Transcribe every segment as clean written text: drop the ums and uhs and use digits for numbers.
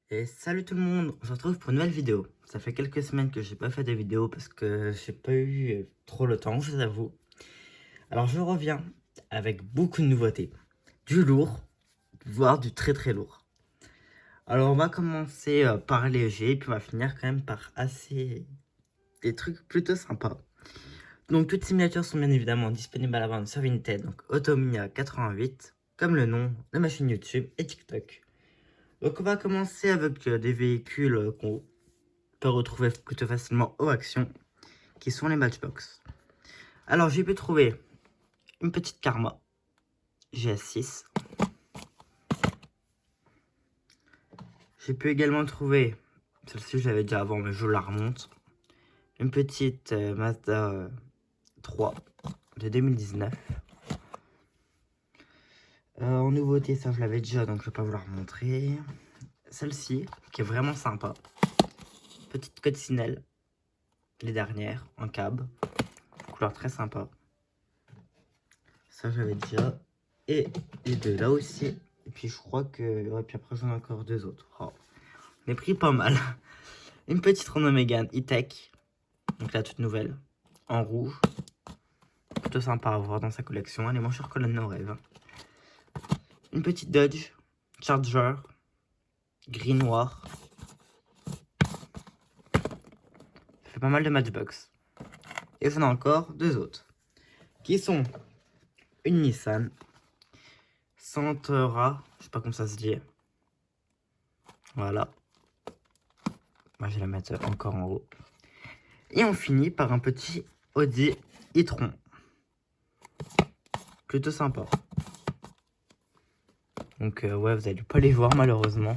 Et salut tout le monde, on se retrouve pour une nouvelle vidéo. Ça fait quelques semaines que j'ai pas fait de vidéo parce que j'ai pas eu trop le temps, je vous avoue. Alors je reviens avec beaucoup de nouveautés. Du lourd, voire du très très lourd. Alors on va commencer par léger, puis on va finir quand même par assez... des trucs plutôt sympas. Donc toutes ces miniatures sont bien évidemment disponibles à la vente sur Vinted, donc Automia 88, comme le nom de ma chaîne YouTube et TikTok. Donc on va commencer avec des véhicules qu'on peut retrouver plutôt facilement aux actions, qui sont les Matchbox. Alors j'ai pu trouver une petite Karma GS6. J'ai pu également trouver, celle-ci je l'avais déjà avant mais je la remonte, une petite Mazda 3 de 2019. En nouveauté, ça je l'avais déjà donc je vais pas vous la remontrer. Celle-ci qui est vraiment sympa. Petite coccinelle, les dernières en cab, couleur très sympa. Ça j'avais déjà. Et les deux là aussi. Et puis je crois que... ouais, puis après j'en ai encore deux autres. Oh. On est pris pas mal. Une petite Renault Mégane E-Tech. Donc là toute nouvelle. En rouge. Plutôt sympa à voir dans sa collection. Elle est moins chère que la de nos rêves. Une petite Dodge Charger. Gris noir. Ça fait pas mal de Matchbox. Et j'en ai encore deux autres. Qui sont une Nissan Sentra. Je sais pas comment ça se dit. Voilà. Moi, je vais la mettre encore en haut. Et on finit par un petit Audi e-tron. Plutôt sympa. Donc ouais, vous n'allez pas les voir malheureusement.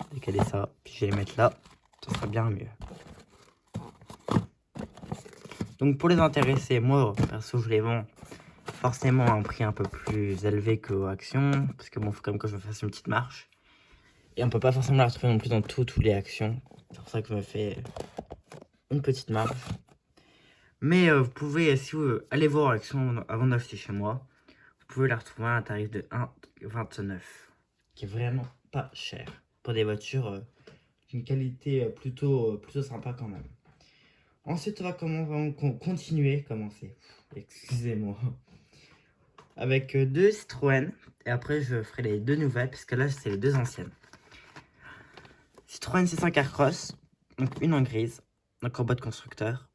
Je vais caler ça, puis je vais les mettre là. Ça sera bien mieux. Donc pour les intéresser, moi, perso, je les vends forcément à un prix un peu plus élevé qu'aux actions. Parce que bon, il faut quand même que je me fasse une petite marche. Et on peut pas forcément la retrouver non plus dans toutes les actions. C'est pour ça que je me fais une petite marge. Mais vous pouvez, si vous allez voir l'action avant d'acheter chez moi, vous pouvez la retrouver à un tarif de 1,29, qui est vraiment pas cher pour des voitures d'une qualité plutôt sympa quand même. Ensuite, on va commencer, excusez-moi, avec deux Citroën, et après je ferai les deux nouvelles, puisque là c'est les deux anciennes. Citroën C5 Aircross, donc une en grise, donc en boîte constructeur,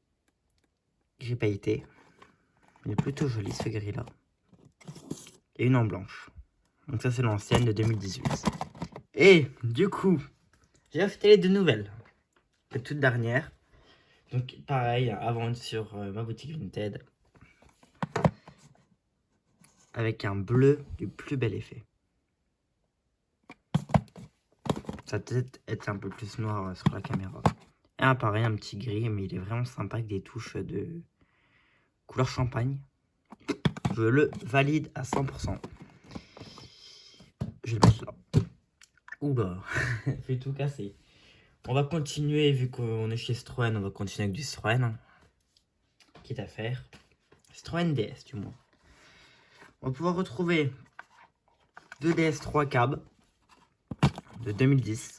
gris pailleté, il est plutôt joli ce gris là, et une en blanche. Donc ça c'est l'ancienne de 2018. Et du coup, j'ai acheté les deux nouvelles, les toutes dernières. Donc pareil, à vendre sur ma boutique Vinted. Avec un bleu du plus bel effet. Ça peut-être être un peu plus noir sur la caméra. Et un pareil, un petit gris, mais il est vraiment sympa avec des touches de couleur champagne. Je le valide à 100%. Je vais le mettre là. Oula, fait tout casser. On va continuer, vu qu'on est chez Citroën, on va continuer avec du Citroën. Quitte à faire. Citroën DS du moins. On va pouvoir retrouver deux DS3 cab de 2010.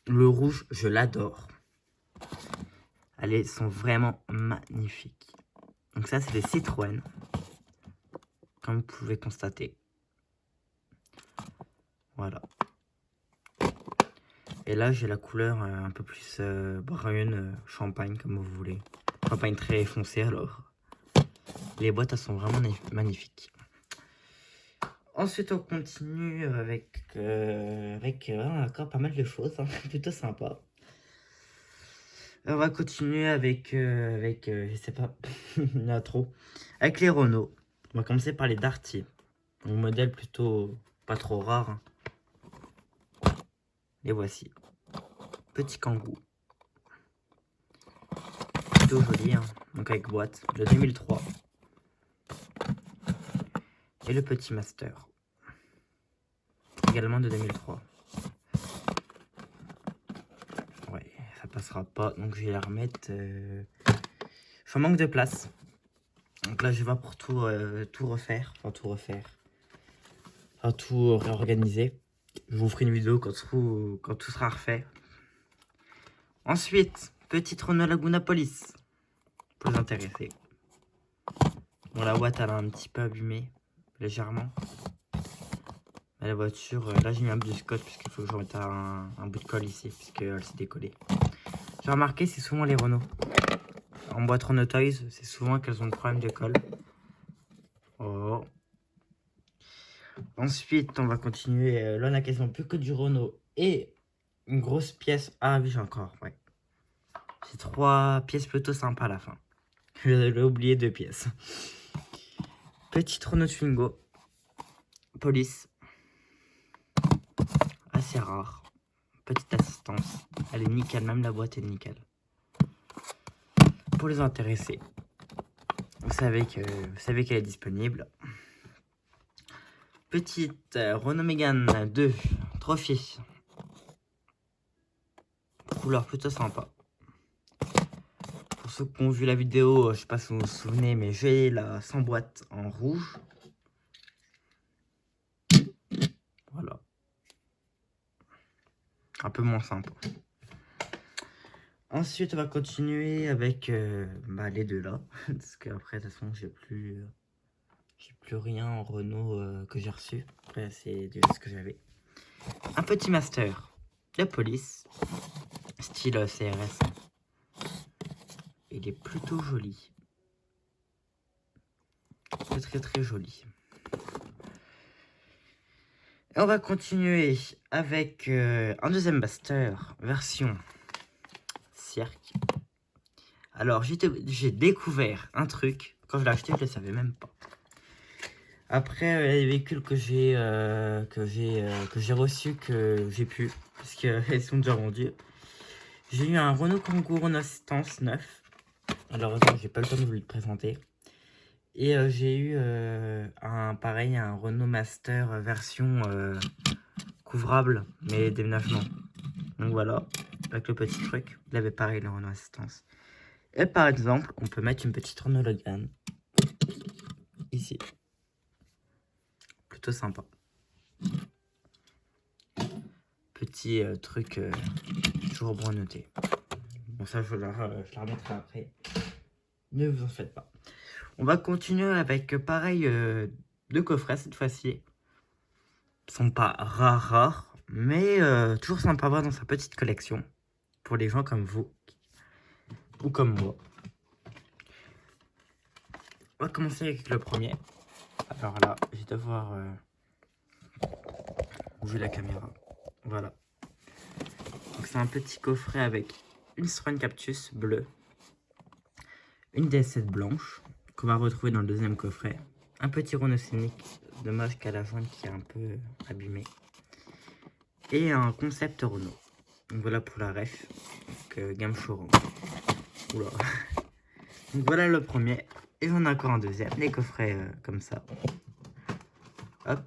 Le rouge, je l'adore. Elles sont vraiment magnifiques. Donc ça, c'est des Citroën, comme vous pouvez constater. Voilà. Et là, j'ai la couleur un peu plus brune, champagne, comme vous voulez. Champagne très foncé, alors. Les boîtes, elles sont vraiment magnifiques. Ensuite, on continue avec encore pas mal de choses, hein, plutôt sympa. On va continuer avec je sais pas, il y en a trop. Avec les Renault. On va commencer par les Darty. Un modèle plutôt pas trop rare. Hein. Les voici. Petit Kangoo. Plutôt joli, hein. Donc avec boîte. Le 2003. Et le petit Master. Également de 2003. Ouais, ça passera pas. Donc je vais la remettre. Je manque de place. Donc là je vais pour tout refaire. Enfin tout refaire. Enfin tout réorganiser. Je vous ferai une vidéo quand tout sera refait. Ensuite, petite Renault Laguna Police. Pour les intéresser. Bon, la boîte, elle a un petit peu abîmé. Légèrement. Mais la voiture, là j'ai mis un bout de scotch parce qu'il faut que je remette un bout de colle ici. Puisqu'elle s'est décollée. J'ai remarqué, c'est souvent les Renault. En boîte Renault Toys, c'est souvent qu'elles ont le problème de colle. Oh. Ensuite, on va continuer. Là, on a quasiment plus que du Renault et une grosse pièce. Ah oui, j'ai encore, ouais. J'ai 3 pièces plutôt sympas à la fin. J'ai oublié 2 pièces. Petite Renault Twingo. Police. Assez rare. Petite assistance. Elle est nickel, même la boîte est nickel. Pour les intéressés, vous savez qu'elle est disponible. Petite Renault Mégane 2 Trophy. Couleur plutôt sympa. Pour ceux qui ont vu la vidéo, je sais pas si vous vous souvenez, mais j'ai la sans boîte en rouge. Voilà. Un peu moins sympa. Ensuite, on va continuer avec les deux là. Parce qu'après, de toute façon, j'ai plus rien en Renault que j'ai reçu. Après, c'est déjà ce que j'avais. Un petit master de police. Style CRS. Il est plutôt joli. Très très très joli. Et on va continuer avec un deuxième master version cirque. Alors j'ai découvert un truc. Quand je l'ai acheté, je ne le savais même pas. Après les véhicules que j'ai reçus, que j'ai pu, parce qu'elles sont déjà vendues. J'ai eu un Renault Kangoo Renault Assistance 9. Alors j'ai pas le temps de vous le présenter. Et j'ai eu un Renault Master version couvrable, mais déménagement. Donc voilà, avec le petit truc. Il avait pareil le Renault Assistance. Et par exemple, on peut mettre une petite Renault Logan. Ici. Plutôt sympa. Petit truc toujours bon à noter. Bon ça je la remettrai après. Ne vous en faites pas. On va continuer avec pareil deux coffrets cette fois-ci. Ils sont pas rares, mais toujours sympa à voir dans sa petite collection. Pour les gens comme vous. Ou comme moi. On va commencer avec le premier. Alors là, je vais devoir bouger la caméra. Voilà. Donc c'est un petit coffret avec une Citroën Cactus bleue. Une DS7 blanche qu'on va retrouver dans le deuxième coffret. Un petit Renault Scénic, dommage qu'à la fin qui est un peu abîmé. Et un concept Renault. Donc voilà pour la ref. Donc gamme Choran. Oula. Donc voilà le premier. Et j'en ai encore un deuxième. Les coffrets comme ça. Hop.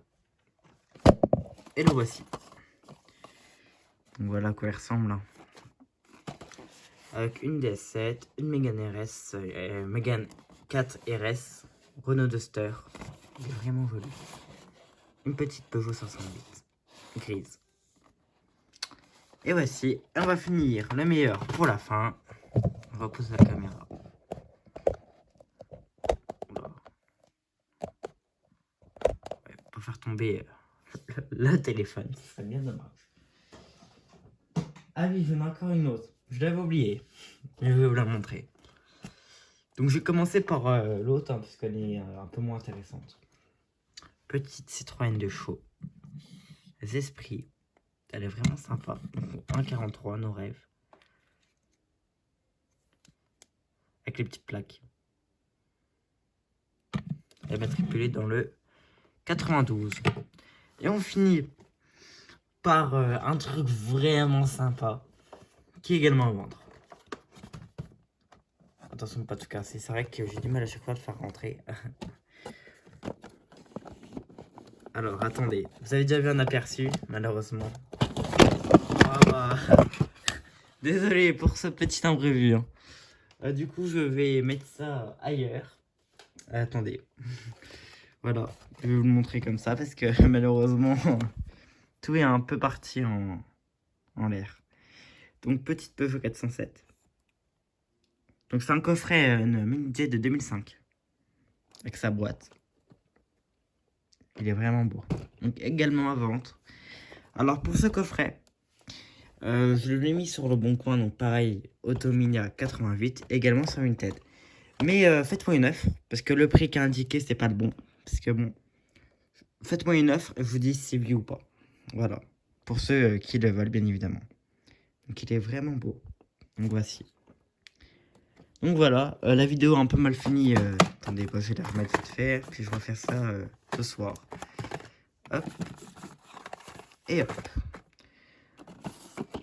Et le voici. Donc voilà à quoi il ressemble. Avec une DS7, une Mégane RS, Mégane 4 RS, Renault Duster. Il est vraiment joli. Une petite Peugeot 508 grise. Et voici, et on va finir le meilleur pour la fin. On va poser la caméra. Oula. Ouais, pour faire tomber le téléphone, ce serait bien dommage. Ah oui, j'en ai encore une autre. Je l'avais oublié. Je vais vous la montrer. Donc je vais commencer par l'autre, parce qu'elle est un peu moins intéressante. Petite Citroën de show. Les esprits. Elle est vraiment sympa. 1,43, nos rêves. Avec les petites plaques. Elle est matriculée dans le 92. Et on finit par un truc vraiment sympa. Qui est également à vendre. Attention, pas tout casser. C'est vrai que j'ai du mal à chaque fois de faire rentrer. Alors, attendez. Vous avez déjà vu un aperçu, malheureusement. Ah bah... Désolé pour ce petit imprévu. Hein. Du coup, je vais mettre ça ailleurs. Attendez. Voilà. Je vais vous le montrer comme ça parce que malheureusement, tout est un peu parti en l'air. Donc, petite Peugeot 407. Donc, c'est un coffret, une Mini Jet de 2005. Avec sa boîte. Il est vraiment beau. Donc, également à vente. Alors, pour ce coffret, je l'ai mis sur le bon coin. Donc, pareil, Automini à 88. Également sur une tête. Mais faites-moi une offre. Parce que le prix qui est indiqué, c'est pas le bon. Parce que bon, faites-moi une offre. Je vous dis si c'est oui ou pas. Voilà. Pour ceux qui le veulent, bien évidemment. Donc, il est vraiment beau. Donc, voici. Donc voilà, la vidéo un peu mal finie. Attendez, je vais la remettre vite fait, puis je vais refaire ça ce soir. Hop. Et hop.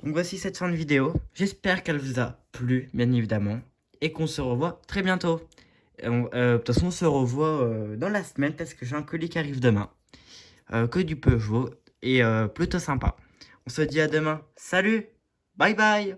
Donc voici cette fin de vidéo. J'espère qu'elle vous a plu, bien évidemment. Et qu'on se revoit très bientôt. De toute façon, on se revoit dans la semaine parce que j'ai un colis qui arrive demain. Que du Peugeot. Et plutôt sympa. On se dit à demain. Salut! Bye bye!